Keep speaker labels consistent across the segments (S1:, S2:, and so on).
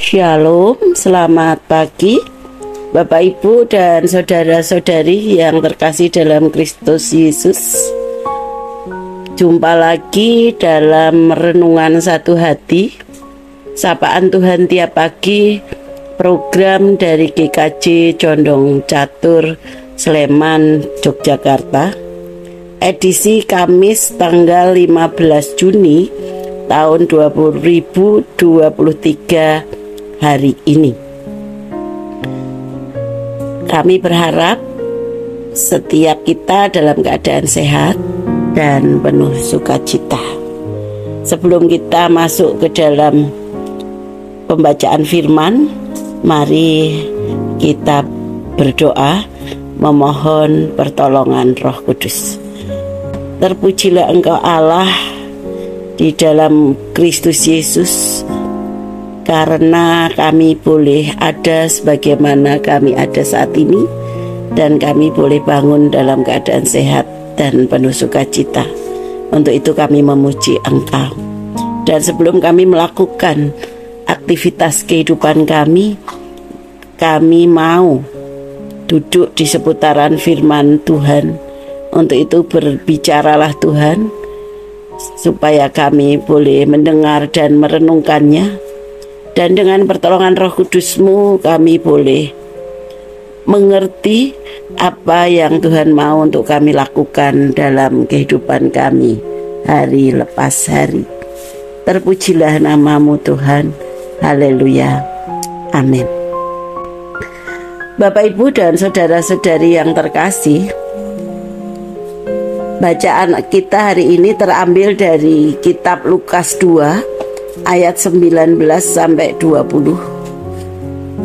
S1: Shalom, selamat pagi Bapak Ibu dan saudara-saudari yang terkasih dalam Kristus Yesus. Jumpa lagi dalam renungan satu hati, sapaan Tuhan tiap pagi, program dari GKJ Condong Catur Sleman, Yogyakarta. Edisi Kamis tanggal 15 Juni tahun 2023 hari ini. Kami berharap setiap kita dalam keadaan sehat dan penuh sukacita. Sebelum kita masuk ke dalam pembacaan firman, mari kita berdoa memohon pertolongan Roh Kudus. Terpujilah Engkau Allah di dalam Kristus Yesus, karena kami boleh ada sebagaimana kami ada saat ini, dan kami boleh bangun dalam keadaan sehat dan penuh sukacita. Untuk itu kami memuji Engkau. Dan sebelum kami melakukan aktivitas kehidupan kami mau duduk di seputaran firman Tuhan. Untuk itu berbicaralah Tuhan, supaya kami boleh mendengar dan merenungkannya. Dan dengan pertolongan Roh Kudus-Mu kami boleh mengerti apa yang Tuhan mau untuk kami lakukan dalam kehidupan kami hari lepas hari. Terpujilah nama-Mu Tuhan. Haleluya. Amin. Bapak, Ibu, dan saudara-saudari yang terkasih, bacaan kita hari ini terambil dari kitab Lukas 2 ayat 19 sampai 20.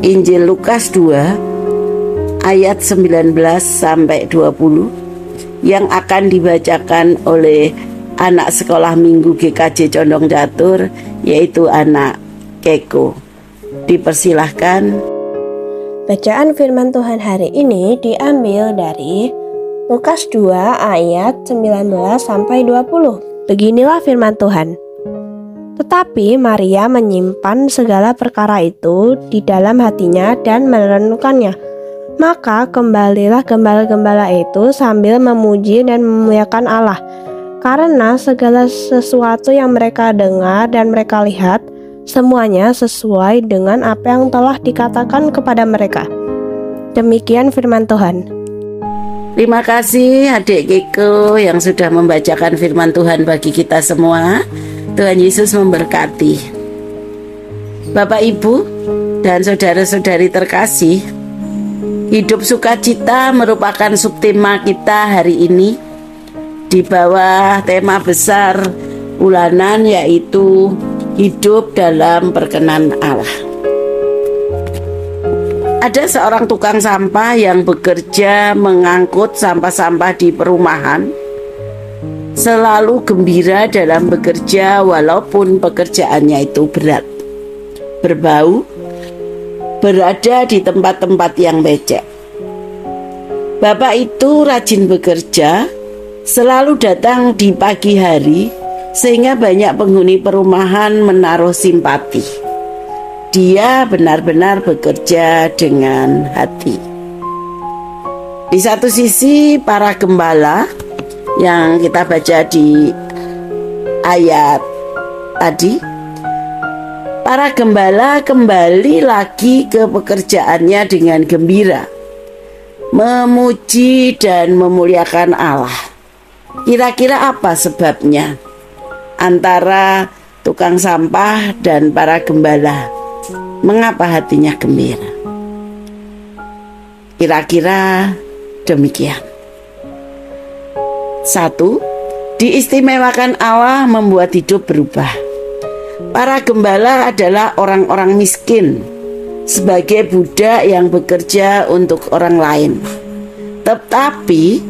S1: Injil Lukas 2 ayat 19 sampai 20 yang akan dibacakan oleh anak sekolah minggu GKJ Condong Catur, yaitu anak Keko. Dipersilahkan.
S2: Bacaan firman Tuhan hari ini diambil dari Lukas 2 ayat 19 sampai 20. Beginilah firman Tuhan. Tetapi Maria menyimpan segala perkara itu di dalam hatinya dan merenungkannya. Maka kembalilah gembala-gembala itu sambil memuji dan memuliakan Allah, karena segala sesuatu yang mereka dengar dan mereka lihat, semuanya sesuai dengan apa yang telah dikatakan kepada mereka. Demikian firman Tuhan.
S1: Terima kasih adik Keko yang sudah membacakan firman Tuhan bagi kita semua. Tuhan Yesus memberkati. Bapak, Ibu, dan saudara-saudari terkasih, hidup sukacita merupakan subtema kita hari ini di bawah tema besar bulanan, yaitu hidup dalam perkenan Allah. Ada seorang tukang sampah yang bekerja mengangkut sampah-sampah di perumahan. Selalu gembira dalam bekerja walaupun pekerjaannya itu berat, berbau, berada di tempat-tempat yang becek. Bapak itu rajin bekerja, selalu datang di pagi hari, sehingga banyak penghuni perumahan menaruh simpati. Dia benar-benar bekerja dengan hati. Di satu sisi, para gembala yang kita baca di ayat tadi, para gembala kembali lagi ke pekerjaannya dengan gembira, memuji dan memuliakan Allah. Kira-kira apa sebabnya antara tukang sampah dan para gembala? Mengapa hatinya gembira? Kira-kira demikian. 1. Diistimewakan Allah membuat hidup berubah. Para gembala adalah orang-orang miskin sebagai budak yang bekerja untuk orang lain. Tetapi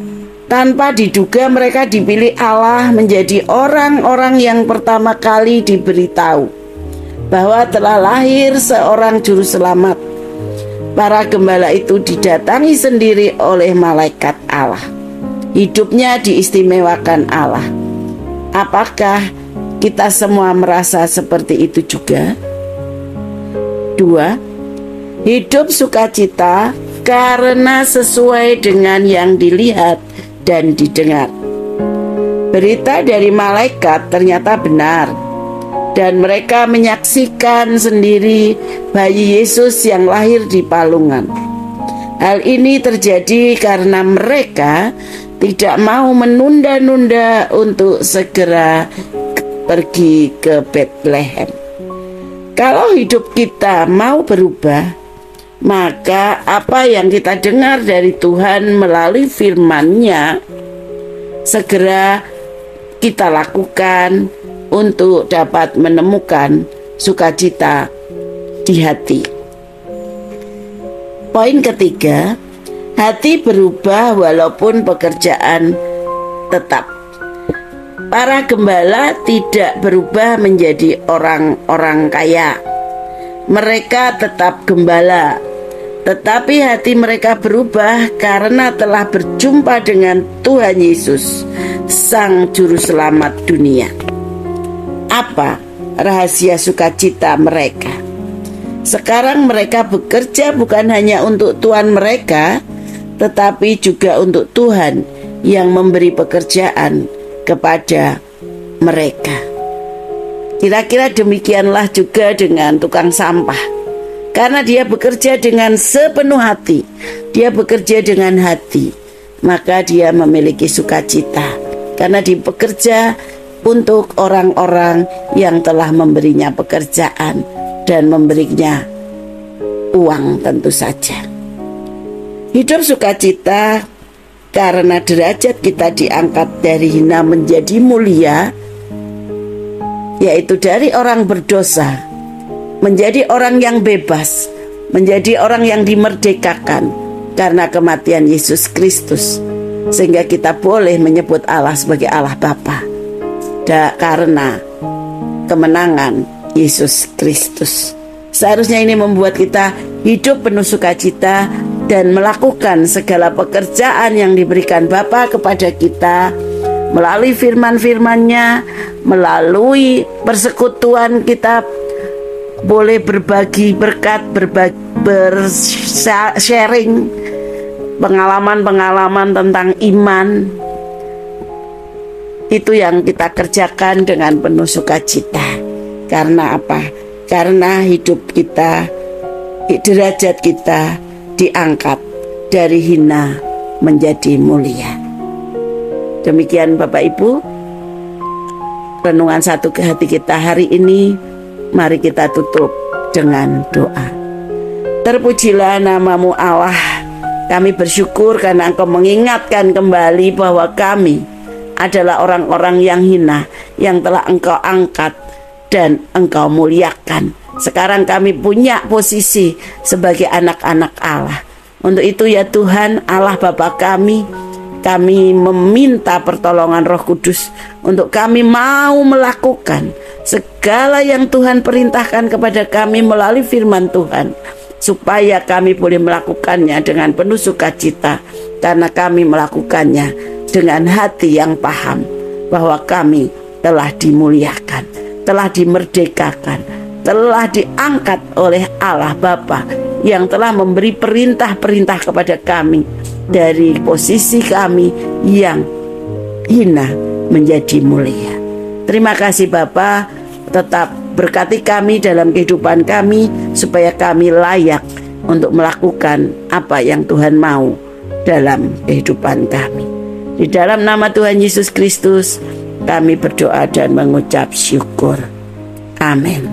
S1: tanpa diduga mereka dipilih Allah menjadi orang-orang yang pertama kali diberitahu bahwa telah lahir seorang juru selamat. Para gembala itu didatangi sendiri oleh malaikat Allah. Hidupnya diistimewakan Allah. Apakah kita semua merasa seperti itu juga? 2, hidup sukacita karena sesuai dengan yang dilihat dan didengar. Berita dari malaikat ternyata benar, dan mereka menyaksikan sendiri bayi Yesus yang lahir di palungan. Hal ini terjadi karena mereka tidak mau menunda-nunda untuk segera pergi ke Bethlehem. Kalau hidup kita mau berubah, maka apa yang kita dengar dari Tuhan melalui firman-Nya segera kita lakukan untuk dapat menemukan sukacita di hati. Poin ketiga, hati berubah walaupun pekerjaan tetap. Para gembala tidak berubah menjadi orang-orang kaya. Mereka tetap gembala, tetapi hati mereka berubah karena telah berjumpa dengan Tuhan Yesus, Sang Juru Selamat dunia. Apa rahasia sukacita mereka? Sekarang mereka bekerja bukan hanya untuk Tuhan mereka, tetapi juga untuk Tuhan yang memberi pekerjaan kepada mereka. Kira-kira demikianlah juga dengan tukang sampah. Karena dia bekerja dengan sepenuh hati, dia bekerja dengan hati, maka dia memiliki sukacita. Karena dia bekerja untuk orang-orang yang telah memberinya pekerjaan dan memberinya uang tentu saja. Hidup sukacita karena derajat kita diangkat dari hina menjadi mulia, yaitu dari orang berdosa menjadi orang yang bebas, menjadi orang yang dimerdekakan karena kematian Yesus Kristus, sehingga kita boleh menyebut Allah sebagai Allah Bapa karena kemenangan Yesus Kristus. Seharusnya ini membuat kita hidup penuh sukacita dan melakukan segala pekerjaan yang diberikan Bapa kepada kita melalui firman-firman-Nya, melalui persekutuan kita boleh berbagi berkat, bersharing pengalaman-pengalaman tentang iman. Itu yang kita kerjakan dengan penuh sukacita. Karena apa? Karena hidup kita, derajat kita diangkat dari hina menjadi mulia. Demikian Bapak Ibu, renungan satu ke hati kita hari ini. Mari kita tutup dengan doa. Terpujilah nama-Mu Allah. Kami bersyukur karena Engkau mengingatkan kembali bahwa kami adalah orang-orang yang hina, yang telah Engkau angkat dan Engkau muliakan. Sekarang kami punya posisi sebagai anak-anak Allah. Untuk itu ya Tuhan Allah Bapa kami meminta pertolongan Roh Kudus untuk kami mau melakukan segala yang Tuhan perintahkan kepada kami melalui firman Tuhan, supaya kami boleh melakukannya dengan penuh sukacita, karena kami melakukannya dengan hati yang paham bahwa kami telah dimuliakan, telah dimerdekakan, telah diangkat oleh Allah Bapa yang telah memberi perintah-perintah kepada kami dari posisi kami yang hina menjadi mulia. Terima kasih Bapa, tetap berkati kami dalam kehidupan kami supaya kami layak untuk melakukan apa yang Tuhan mau dalam kehidupan kami. Di dalam nama Tuhan Yesus Kristus kami berdoa dan mengucap syukur. Amin.